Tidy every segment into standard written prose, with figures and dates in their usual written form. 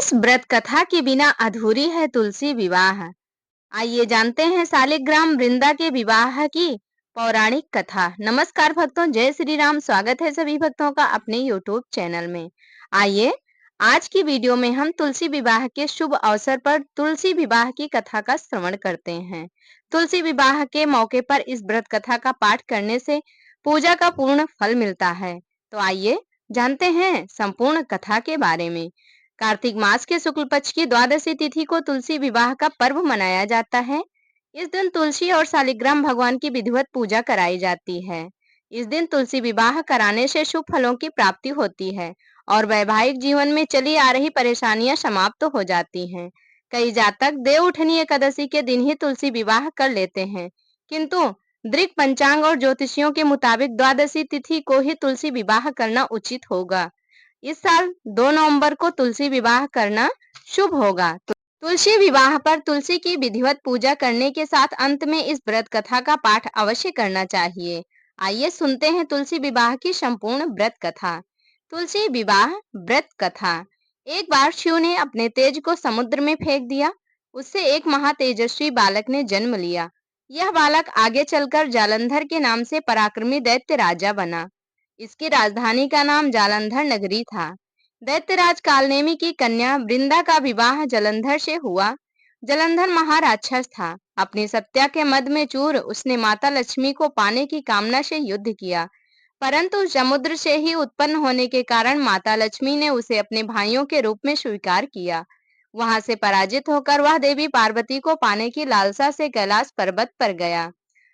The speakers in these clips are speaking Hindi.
इस व्रत कथा के बिना अधूरी है तुलसी विवाह। आइए जानते हैं शालिग्राम वृंदा के विवाह की पौराणिक कथा। नमस्कार भक्तों, जय श्री राम। स्वागत है सभी भक्तों का अपने यूट्यूब चैनल में। आइए आज की वीडियो में हम तुलसी विवाह के शुभ अवसर पर तुलसी विवाह की कथा का श्रवण करते हैं। तुलसी विवाह के मौके पर इस व्रत कथा का पाठ करने से पूजा का पूर्ण फल मिलता है। तो आइए जानते हैं संपूर्ण कथा के बारे में। कार्तिक मास के शुक्ल पक्ष की द्वादशी तिथि को तुलसी विवाह का पर्व मनाया जाता है। इस दिन तुलसी और शालिग्राम भगवान की विधिवत पूजा कराई जाती है। इस दिन तुलसी विवाह कराने से शुभ फलों की प्राप्ति होती है और वैवाहिक जीवन में चली आ रही परेशानियां समाप्त हो जाती हैं। कई जातक देवउठनी एकादशी के दिन ही तुलसी विवाह कर लेते हैं, किंतु दृक पंचांग और ज्योतिषियों के मुताबिक द्वादशी तिथि को ही तुलसी विवाह करना उचित होगा। इस साल 2 नवंबर को तुलसी विवाह करना शुभ होगा। तुलसी विवाह पर तुलसी की विधिवत पूजा करने के साथ अंत में इस व्रत कथा का पाठ अवश्य करना चाहिए। आइए सुनते हैं तुलसी विवाह की संपूर्ण व्रत कथा। तुलसी विवाह व्रत कथा। एक बार शिव ने अपने तेज को समुद्र में फेंक दिया। उससे एक महातेजस्वी बालक ने जन्म लिया। यह बालक आगे चलकर जालंधर के नाम से पराक्रमी दैत्य राजा बना। इसकी राजधानी का नाम जालंधर नगरी था। दैत्यराज कालनेमी की कन्या वृंदा का विवाह जलंधर से हुआ। जलंधर महाराक्षस था। अपनी सत्या के मद में चूर उसने माता लक्ष्मी को पाने की कामना से युद्ध किया, परंतु समुद्र से ही उत्पन्न होने के कारण माता लक्ष्मी ने उसे अपने भाइयों के रूप में स्वीकार किया। वहां से पराजित होकर वह देवी पार्वती को पाने की लालसा से कैलाश पर्वत पर गया।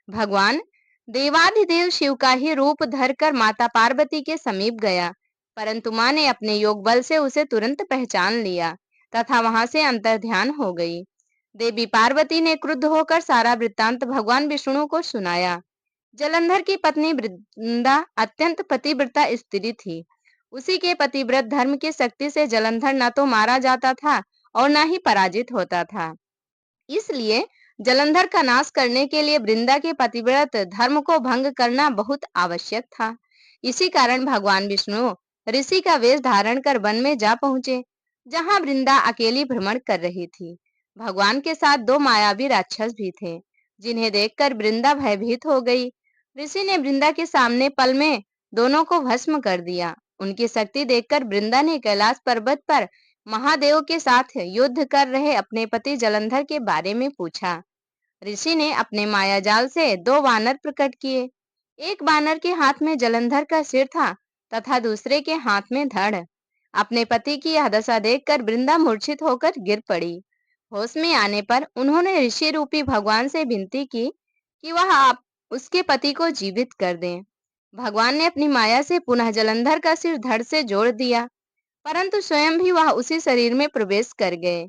भगवान देवाधिदेव शिव का ही रूप धरकर माता पार्वती के समीप गया, परंतु मां ने अपने योग बल से उसे तुरंत पहचान लिया तथा वहां से अंतर्ध्यान हो गई। देवी पार्वती ने क्रुद्ध होकर सारा वृत्तांत भगवान विष्णु को सुनाया। जलंधर की पत्नी वृंदा अत्यंत पतिव्रता स्त्री थी। उसी के पतिव्रत धर्म की शक्ति से जलंधर न तो मारा जाता था और न ही पराजित होता था। इसलिए जलंधर का नाश करने के लिए वृंदा के पतिव्रत धर्म को भंग करना बहुत आवश्यक था। इसी कारण भगवान विष्णु ऋषि का वेश धारण कर वन में जा पहुंचे, जहां वृंदा अकेली भ्रमण कर रही थी। भगवान के साथ 2 मायावी राक्षस भी थे, जिन्हें देखकर वृंदा भयभीत हो गई। ऋषि ने वृंदा के सामने पल में दोनों को भस्म कर दिया। उनकी शक्ति देखकर वृंदा ने कैलाश पर्वत पर महादेव के साथ युद्ध कर रहे अपने पति जलंधर के बारे में पूछा। ऋषि ने अपने माया जाल से 2 वानर प्रकट किए। एक वानर के हाथ में जलंधर का सिर था तथा दूसरे के हाथ में धड़। अपने पति की यह दशा देखकर वृंदा मूर्छित होकर गिर पड़ी। होश में आने पर उन्होंने ऋषि रूपी भगवान से विनती की कि वह आप उसके पति को जीवित कर दें। भगवान ने अपनी माया से पुनः जलंधर का सिर धड़ से जोड़ दिया, परंतु स्वयं भी वह उसी शरीर में प्रवेश कर गए।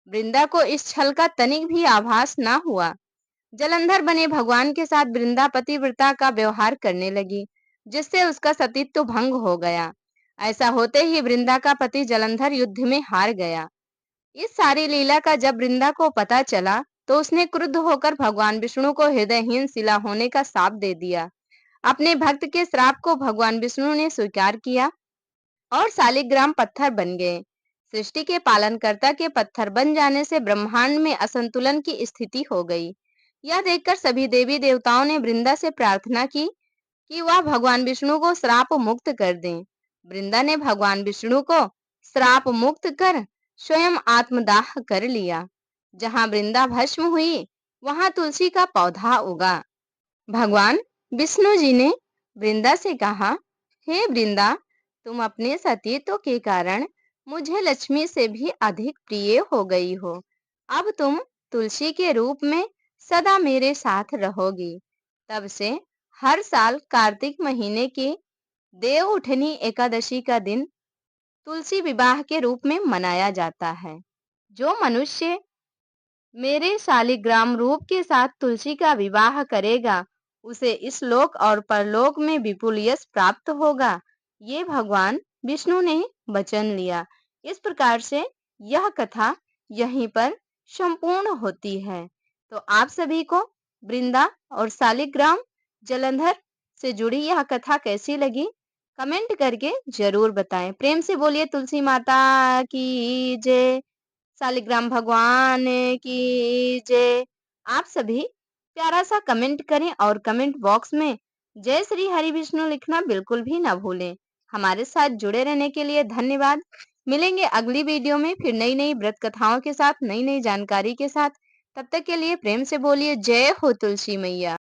वृंदा को इस छल का तनिक भी आभास न हुआ। जलंधर बने भगवान के साथ वृंदा पतिव्रता का व्यवहार करने लगी, जिससे उसका सतीत्व भंग हो गया। ऐसा होते ही वृंदा का पति जलंधर युद्ध में हार गया। इस सारी लीला का जब वृंदा को पता चला तो उसने क्रुद्ध होकर भगवान विष्णु को हृदयहीन शिला होने का शाप दे दिया। अपने भक्त के श्राप को भगवान विष्णु ने स्वीकार किया और शालिग्राम पत्थर बन गए। सृष्टि के पालनकर्ता के पत्थर बन जाने से ब्रह्मांड में असंतुलन की स्थिति हो गई। यह देखकर सभी देवी देवताओं ने वृंदा से प्रार्थना की कि वह भगवान विष्णु को श्राप मुक्त कर दें। वृंदा ने भगवान विष्णु को श्राप मुक्त कर स्वयं आत्मदाह कर लिया। जहां वृंदा भस्म हुई, वहां तुलसी का पौधा उगा। भगवान विष्णु जी ने वृंदा से कहा, हे वृंदा, तुम अपने सतीत्व के कारण मुझे लक्ष्मी से भी अधिक प्रिय हो गई हो। अब तुम तुलसी के रूप में सदा मेरे साथ रहोगी। तब से हर साल कार्तिक महीने की देवउठनी एकादशी का दिन तुलसी विवाह के रूप में मनाया जाता है। जो मनुष्य मेरे शालिग्राम रूप के साथ तुलसी का विवाह करेगा, उसे इस लोक और परलोक में विपुल यश प्राप्त होगा। ये भगवान विष्णु ने वचन लिया। इस प्रकार से यह कथा यहीं पर संपूर्ण होती है। तो आप सभी को वृंदा और शालिग्राम जलंधर से जुड़ी यह कथा कैसी लगी, कमेंट करके जरूर बताएं। प्रेम से बोलिए तुलसी माता की जय, शालिग्राम भगवान की जय। आप सभी प्यारा सा कमेंट करें और कमेंट बॉक्स में जय श्री हरि विष्णु लिखना बिल्कुल भी ना भूलें। हमारे साथ जुड़े रहने के लिए धन्यवाद। मिलेंगे अगली वीडियो में फिर नई नई व्रत कथाओं के साथ, नई नई जानकारी के साथ। तब तक के लिए प्रेम से बोलिए जय हो तुलसी मैया।